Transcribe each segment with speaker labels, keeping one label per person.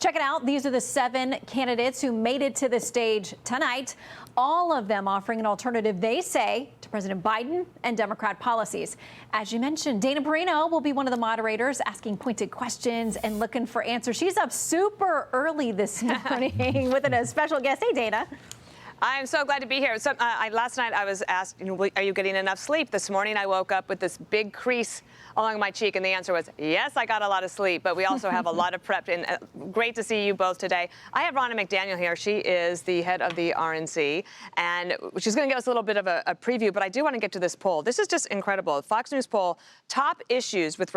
Speaker 1: Check it out. These are the 7 candidates who made it to the stage tonight, all of them offering an alternative, they say, to President Biden and Democrat policies. As you mentioned, Dana Perino will be one of the moderators, asking pointed questions and looking for answers. She's up super early this morning with a special guest. Hey, Dana.
Speaker 2: I'm so glad to be here. So, last night I was asked, are you getting enough sleep? This morning I woke up with this big crease along my cheek, and the answer was, yes, I got a lot of sleep, but we also have a lot of prep. And great to see you both today. I have Ronna McDaniel here. She is the head of the RNC, and she's going to give us a little bit of a preview, but I do want to get to this poll. This is just incredible. Fox News poll, top issues with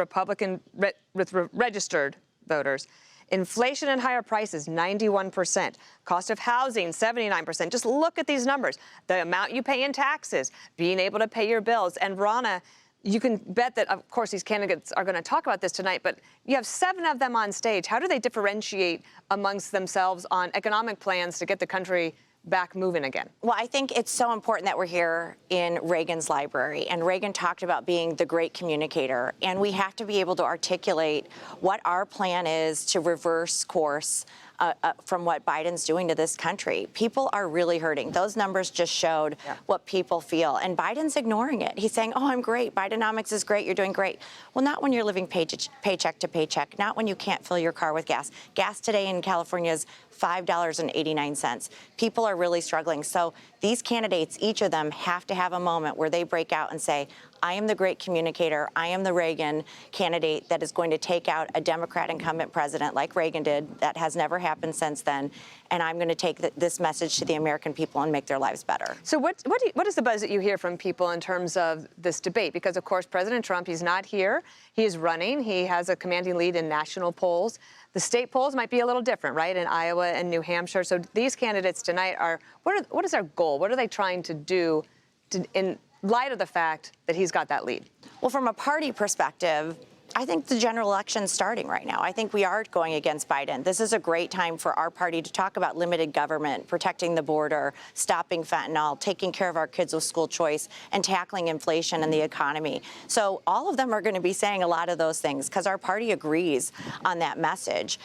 Speaker 2: registered voters. Inflation and higher prices, 91%. Cost of housing, 79%. Just look at these numbers. The amount you pay in taxes, being able to pay your bills. And Ronna, you can bet that, of course, these candidates are going to talk about this tonight, but you have 7 of them on stage. How do they differentiate amongst themselves on economic plans to get the country back moving again?
Speaker 3: Well, I think it's so important that we're here in Reagan's library, and Reagan talked about being the great communicator, and we have to be able to articulate what our plan is to reverse course from what Biden's doing to this country. People are really hurting. Those numbers just showed what people feel, and Biden's ignoring it. He's saying, oh, I'm great. Bidenomics is great. You're doing great. Well, not when you're living paycheck to paycheck, not when you can't fill your car with gas. Gas today in California is $5.89. People are really struggling. So these candidates, each of them, have to have a moment where they break out and say, I am the great communicator. I am the Reagan candidate that is going to take out a Democrat incumbent president like Reagan did. That has never happened since then. And I'm going to take this message to the American people and make their lives better.
Speaker 2: So what is the buzz that you hear from people in terms of this debate? Because, of course, President Trump, he's not here. He is running. He has a commanding lead in national polls. The state polls might be a little different, right, in Iowa and New Hampshire. So these candidates tonight are, what is their goal? What are they trying to do in light of the fact that he's got that lead?
Speaker 3: Well, from a party perspective, I think the general election's starting right now. I think we are going against Biden. This is a great time for our party to talk about limited government, protecting the border, stopping fentanyl, taking care of our kids with school choice, and tackling inflation and the economy. So all of them are going to be saying a lot of those things because our party agrees on that message.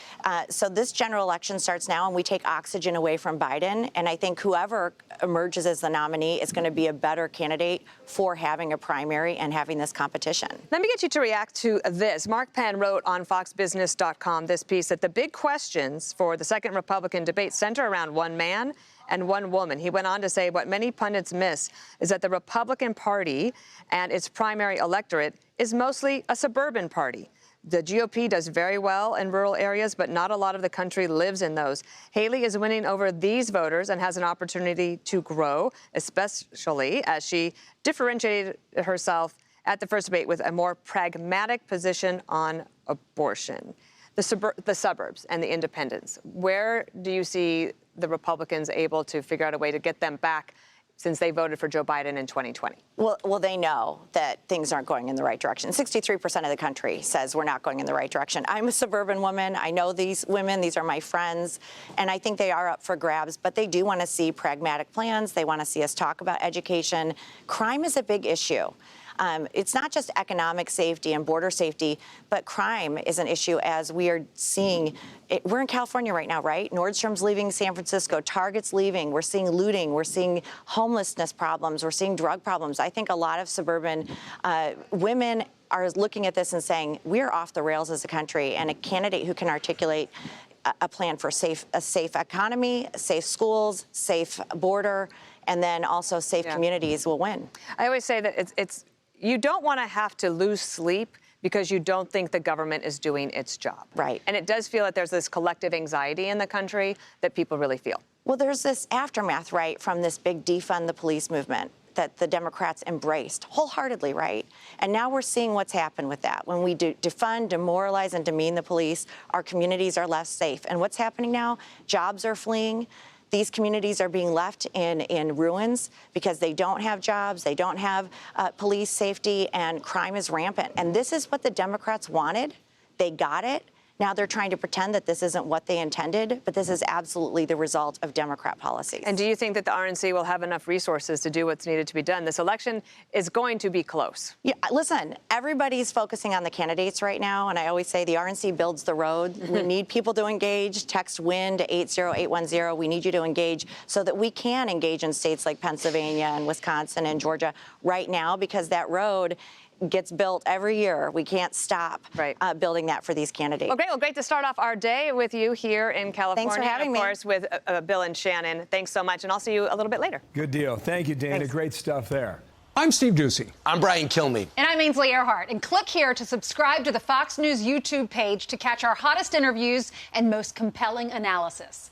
Speaker 3: So this general election starts now, and we take oxygen away from Biden. And I think whoever emerges as the nominee is going to be a better candidate for having a primary and having this competition.
Speaker 2: Let me get you to react to this. Mark Penn wrote on foxbusiness.com this piece that the big questions for the second Republican debate center around one man and one woman. He went on to say what many pundits miss is that the Republican Party and its primary electorate is mostly a suburban party. The GOP does very well in rural areas, but not a lot of the country lives in those. Haley is winning over these voters and has an opportunity to grow, especially as she differentiated herself at the first debate with a more pragmatic position on abortion. The suburbs and the independents, where do you see the Republicans able to figure out a way to get them back since they voted for Joe Biden in 2020?
Speaker 3: Well, they know that things aren't going in the right direction. 63% of the country says we're not going in the right direction. I'm a suburban woman. I know these women. These are my friends. And I think they are up for grabs, but they do want to see pragmatic plans. They want to see us talk about education. Crime is a big issue. It's not just economic safety and border safety, but crime is an issue as we are seeing. We're in California right now, right? Nordstrom's leaving San Francisco. Target's leaving. We're seeing looting. We're seeing homelessness problems. We're seeing drug problems. I think a lot of suburban women are looking at this and saying, we're off the rails as a country, and a candidate who can articulate a plan for a safe economy, safe schools, safe border, and then also safe communities will win.
Speaker 2: I always say that you don't want to have to lose sleep because you don't think the government is doing its job.
Speaker 3: Right.
Speaker 2: And it does feel that there's this collective anxiety in the country that people really feel.
Speaker 3: Well, there's this aftermath, right, from this big defund the police movement that the Democrats embraced wholeheartedly, right? And now we're seeing what's happened with that. When we defund, demoralize, and demean the police, our communities are less safe. And what's happening now? Jobs are fleeing. These communities are being left in ruins because they don't have jobs, they don't have police safety, and crime is rampant. And this is what the Democrats wanted. They got it. Now they're trying to pretend that this isn't what they intended, but this is absolutely the result of Democrat policies.
Speaker 2: And do you think that the RNC will have enough resources to do what's needed to be done? This election is going to be close.
Speaker 3: Yeah, listen, everybody's focusing on the candidates right now, and I always say the RNC builds the road. We need people to engage. Text WIN to 80810. We need you to engage so that we can engage in states like Pennsylvania and Wisconsin and Georgia right now, because that road gets built every year. We can't stop building that for these candidates.
Speaker 2: Okay, well, great to start off our day with you here in California.
Speaker 3: Thanks for having me.
Speaker 2: Of course, with Bill and Shannon. Thanks so much, and I'll see you a little bit later.
Speaker 4: Good deal. Thank you, Dana.
Speaker 2: Thanks.
Speaker 4: Great stuff there. I'm Steve Ducey.
Speaker 5: I'm Brian Kilmeade.
Speaker 6: And I'm Ainsley Earhart. And click here to subscribe to the Fox News YouTube page to catch our hottest interviews and most compelling analysis.